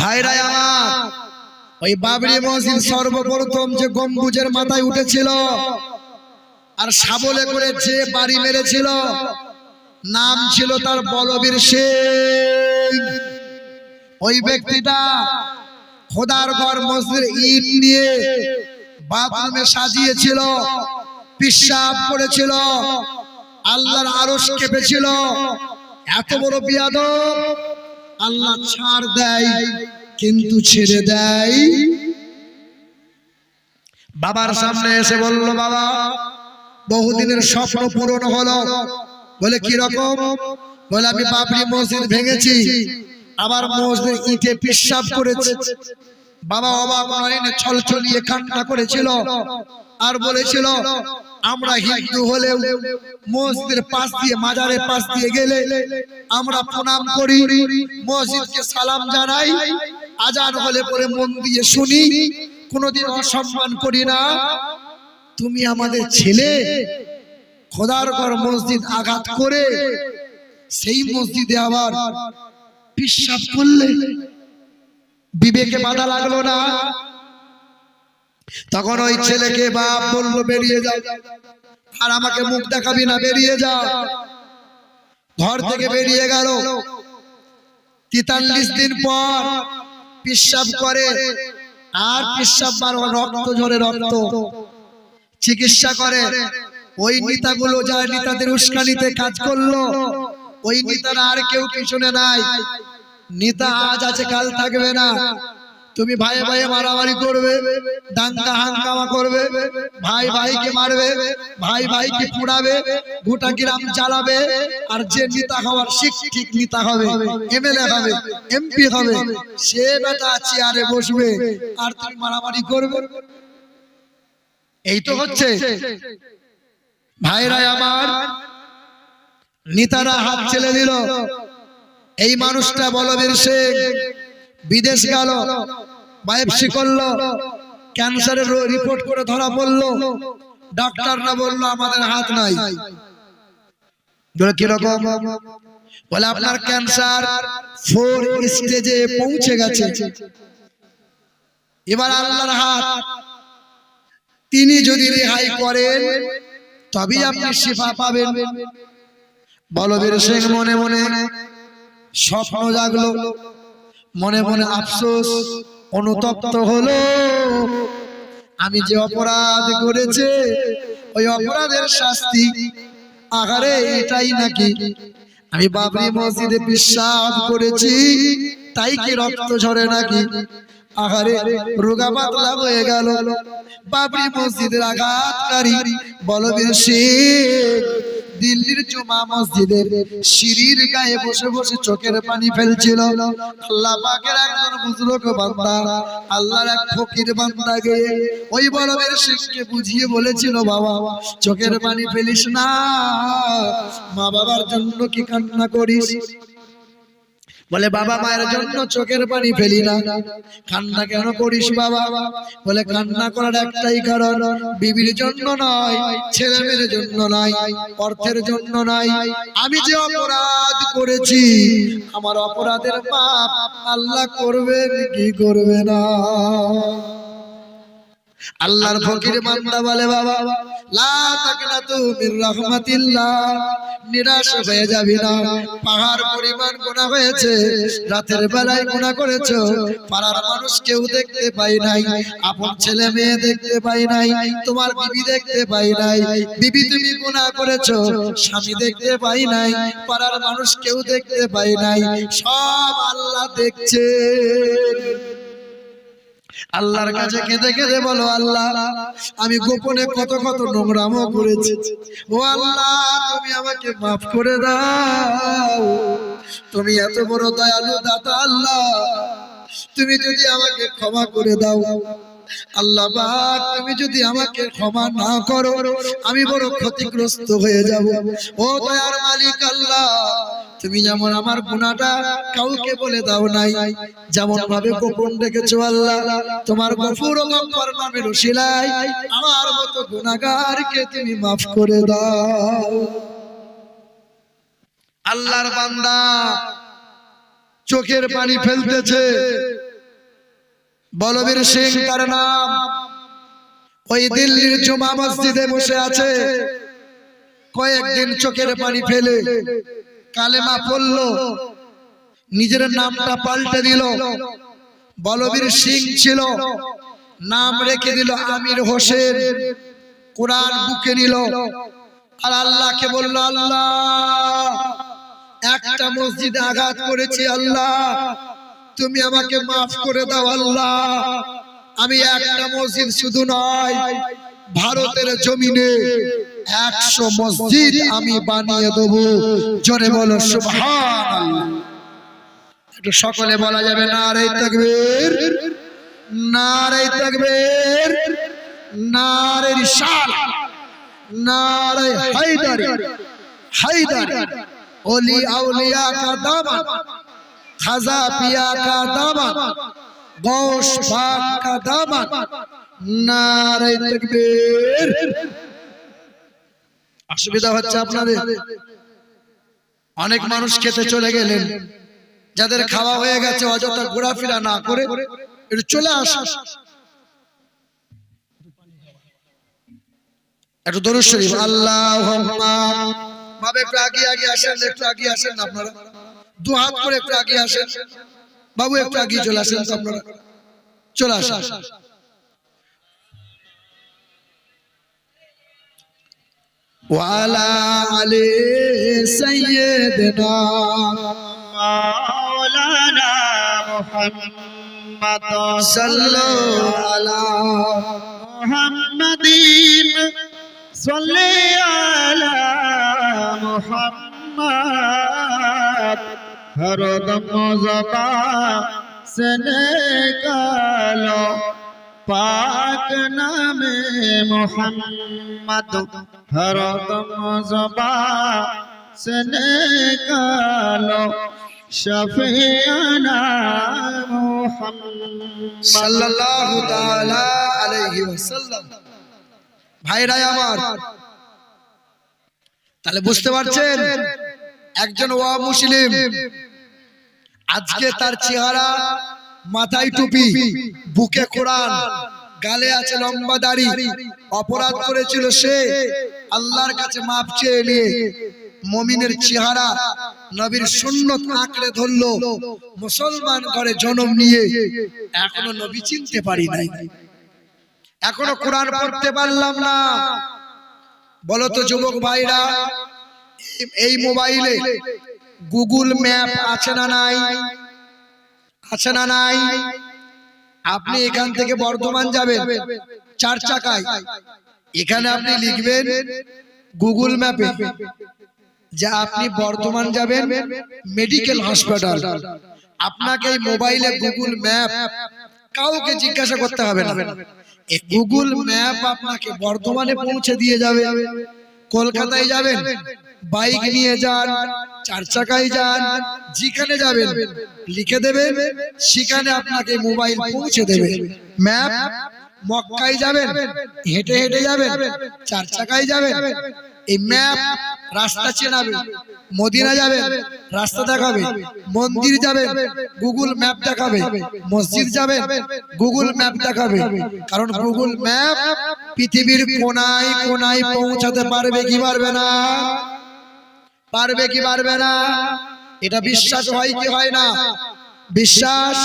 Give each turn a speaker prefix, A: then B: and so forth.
A: ভাইরা আমার, ওই বাবরি মসজিদ সর্বপ্রথম যে গম্বুজের মাথায় উঠেছিল আর শাবলে করে যে বাড়ি মেরেছিল, নাম ছিল তার বলবীর শেখ। ওই ব্যক্তিটা খোদার ঘর মসজিদের ইট নিয়ে বাথরুমে সাজিয়েছিল, পিশাব করেছিল, আল্লাহর আরশ কেঁপেছিল। এত বড় বিয়াদব, আল্লাহ ছাড় দেয় কিন্তু ছেড়ে দেয়। বাবার সামনে এসে বলল, বাবা বহুদিনের স্বপ্ন পূরণ হলো। বলে কি রকম? বলে আমি বাবরি মসজিদ ভেঙেছি, আবার মসজিদের ইটে পিশাব করেছি। বাবা অবাক নয়নে ছলছলিয়ে কান্না করেছিল আর বলেছিল, আমরা হিন্দু হলেও মসজিদের পাশ দিয়ে, মাজারের পাশ দিয়ে গেলে আমরা প্রণাম করি, মসজিদকে সালাম জানাই, আজান হলে পরে মন দিয়ে শুনি, কোনোদিন অসম্মান করি না। তুমি আমাদের ছেলে খোদার ঘর মসজিদ আঘাত করে সেই মসজিদে আবার পিশাব করলে, বিবেকে বাধা লাগলো না? তখন ওই ছেলেকে বাপ বলল, বেরিয়ে যাও, আর আমাকে মুখ দেখাবি না, বেরিয়ে যা। ঘর থেকে বেরিয়ে গেল। 43 দিন পর পিশাব করে, আর পিশাব বার রক্ত ঝরে, রক্ত। চিকিৎসা করে। ওই নেতাগুলো যারা নেতাদের উস্কানিতে কাজ করলো, ওই নেতারা আর কেউ পিছনে নাই। নেতা আজ আছে কাল থাকবে না। তুমি ভাই ভাই মারামারি করবে, দাঙ্গা হাঙ্গামা করবে, ভাই ভাইকে মারবে, ভাই ভাইকে পুড়াবে, গোটা গ্রাম চালাবে। আর যে নেতা হওয়ার ঠিক নেতা হবে, এমএলএ হবে, এমপি হবে, সে বেটা চেয়ারে বসবে আর তুমি মারামারি করবে। এই তো হচ্ছে। ভাইরা আমার, নেতারা হাত ছেড়ে দিল। এই মানুষটা বলবীর শেখ বিদেশ গেল, বায়োপসি করলো, ক্যান্সারের রিপোর্ট করে ধরা পড়লো। ডাক্তাররা বললো আমাদের হাত নাই। কিরকম? বলে আপনার ক্যান্সার 4 স্টেজে পৌঁছে গেছে। এবার আল্লাহর হাত, তিনি যদি রেহাই করেন তবেই আপনি শিফা পাবেন। বলবীর শেখ মনে মনে স্বপ্ন জাগলো, মনে মনে আফসোস, অনুতপ্ত হলো। আমি যে অপরাধ করেছে, ওই অপরাধের শাস্তি আহারে এটাই নাকি? আমি বাবরি মসজিদে পিশাব করেছি, তাই কি রক্ত ঝরে নাকি? আহারে রোগা পাতলা হয়ে গেল। বাবরি মসজিদের আঘাতকারী বলবীর শেখ দিল্লির জুমা মসজিদের সিঁড়ির গায়ে বসে বসে চোখের পানি ফেলছিল। আল্লাহ পাকের একজন বুজুর্গ বান্দা, আল্লাহর এক ফকির বান্দাকে ওই বলবীর শেখকে বুঝিয়ে বলেছিল, বাবা চোখের পানি ফেলিস না, মা বাবার জন্য কি কান্না করিস? বলে বাবা মায়ের জন্য চোখের পানি ফেলি না। কান্না কেন করিস বাবা? বলে কান্না করার একটাই কারণ, বিবির জন্য নয়, ছেলে মেয়ের জন্য নয়, অর্থের জন্য নয়। আমি যে অপরাধ করেছি, আমার অপরাধের পাপ আল্লাহ করবেন কি করবে না? আল্লাহর ফকির বান্দা বলে, বাবা লা তাকনাতু মির রাহমাতিল্লাহ, নিরাশ হয়ে যাবি না। পাহাড় পরিমাণ গুনাহ হয়েছে, রাতের বেলায় গুনাহ করেছো, পাড়ার মানুষ কেউ দেখতে পাই নাই, আপন ছেলে মেয়ে দেখতে পাই নাই, তোমার বিবি দেখতে পাই নাই। বিবি তুমি গুনাহ করেছো, স্বামী দেখতে পাই নাই, পাড়ার মানুষ কেউ দেখতে পাই নাই, সব আল্লাহ দেখছে। আল্লাহর কাছে কেঁদে কেঁদে বলো, আল্লাহ আমি গোপনে কত কত নোংরামো করেছি, ও আল্লাহ তুমি আমাকে মাফ করে দাও। তুমি এত বড় দয়ালু দাতা আল্লাহ, তুমি যদি আমাকে ক্ষমা করে দাও, আল্লাহ পাক তুমি যদি আমাকে ক্ষমা না করো, আমি বড় ক্ষতিগ্রস্ত হয়ে যাব। ও দয়ার মালিক আল্লাহ, তুমি যেমন আমার গুনাহটা কাউকে বলে দাও নাই, যেমন ভাবে গোপন রেখেছো আল্লাহ, তোমার গফুর ও গফফার নামের ওসিলায় আমার মতো গুনাহগারকে তুমি মাফ করে দাও। আল্লাহর বান্দা চোখের পানি ফেলতেছে, বলবীর সিং তার নাম। ওই দিল্লির জুমা মসজিদে বসে আছে, কয়েকদিন চোখের পানি ফেলে কালেমা পড়ল, নিজের নামটা পাল্টে দিল। বলবীর সিং ছিল, নাম রেখে দিল আমির হোসেন। কোরআন বুকে নিল আর আল্লাহকে বলল, আল্লাহ একটা মসজিদে আঘাত করেছি, আল্লাহ তুমি আমাকে মাফ করে দাও। আল্লাহ আমি একটা মসজিদ শুধু নয়, ভারতের জমিনে 100 মসজিদ আমি বানিয়ে দেব। জোরে বলো সুবহানাল্লাহ। একটু সকলে বলা যাবে নারে তাকবীর, নারে তাকবীর, নারে রিসালাত, নারে হায়দারি। হায়দারি ওলি আউলিয়া কা দামান, খাজা পিয়া কা দামান, গৌস পাক কা দামান। নারে তাকবীর। অসুবিধা হচ্ছে আপনাদের? অনেক মানুষ খেতে চলে গেলেন, যাদের খাওয়া হয়ে গেছে অযথা ঘোরাফেরা না করে একটু চলে আসুন, একটু দরুদ শরীফ। আল্লাহুম্মা ভাবে একটু আগে আগে আসেন, একটু আগে আসেন না আপনারা, দু হাত করে একটু আগে আসেন। বাবু একটু আগে চলে আসেন তো আপনারা, চলে আসেন। ওয়ালা আলি সাইয়্যিদিনা মাওলানা মুহাম্মদ সাল্লাল্লাহু আলা মুহাম্মাদিন সাল্লি আলা মুহাম্মদ। হরদম জবান से निकालो पाक नामे मोहम्मद, हरदम ज़बान से निकालो शफीअना मोहम्मद सल्लल्लाहु ताला अलैहि वसल्लम। ভাইরা আমার, তাহলে বুঝতে পারছেন একজন ওয়া মুসলিম আজকে তার চেহারা, মাথায় টুপি, বুকে কোরআন, গালে আছে লম্বা দাড়ি, অপরাধ করেছিল সে, আল্লাহর কাছে মাপ চেয়ে নিয়ে মুমিনের চেহারা, নবীর সুন্নত আঁকড়ে ধরলো, মুসলমান ঘরে জন্ম নিয়ে এখনো নবী চিনতে পারি নাই, এখনো কোরআন পড়তে পারলাম না। বলো তো যুবক ভাইরা, এই মোবাইলে গুগল ম্যাপ আছে না নাই? আছে না নাই? আপনি এখান থেকে বর্ধমান যাবেন 4 চাকায়, এখানে আপনি লিখবেন গুগল ম্যাপে যে আপনি বর্ধমান যাবেন মেডিকেল হসপিটাল। আপনাকে এই মোবাইলে গুগল ম্যাপ, কাউকে জিজ্ঞাসা করতে হবে না, এই গুগল ম্যাপ আপনাকে বর্ধমানে পৌঁছে দিয়ে যাবে। কলকাতায় যাবেন, বাইক নিয়ে যান, 4 চাকায় যান, যেখানে যাবেন লিখে দেবেন, সেখানে আপনাকে মোবাইল পৌঁছে দেবে। ম্যাপ, মক্কায় যাবেন হেঁটে হেঁটে যাবেন, 4 চাকায় যাবেন, এই ম্যাপ রাস্তা চেনাবে। মদিনা যাবেন, রাস্তা দেখাবে। মন্দির যাবেন, গুগল ম্যাপ দেখাবে। মসজিদ যাবেন, গুগল ম্যাপ দেখাবে। কারণ গুগল ম্যাপ পৃথিবীর কোনায় কোনায় পৌঁছাতে পারবে কি পারবে না? পারবে কি পারবে না? এটা বিশ্বাস হয় কি হয় না? বিশ্বাস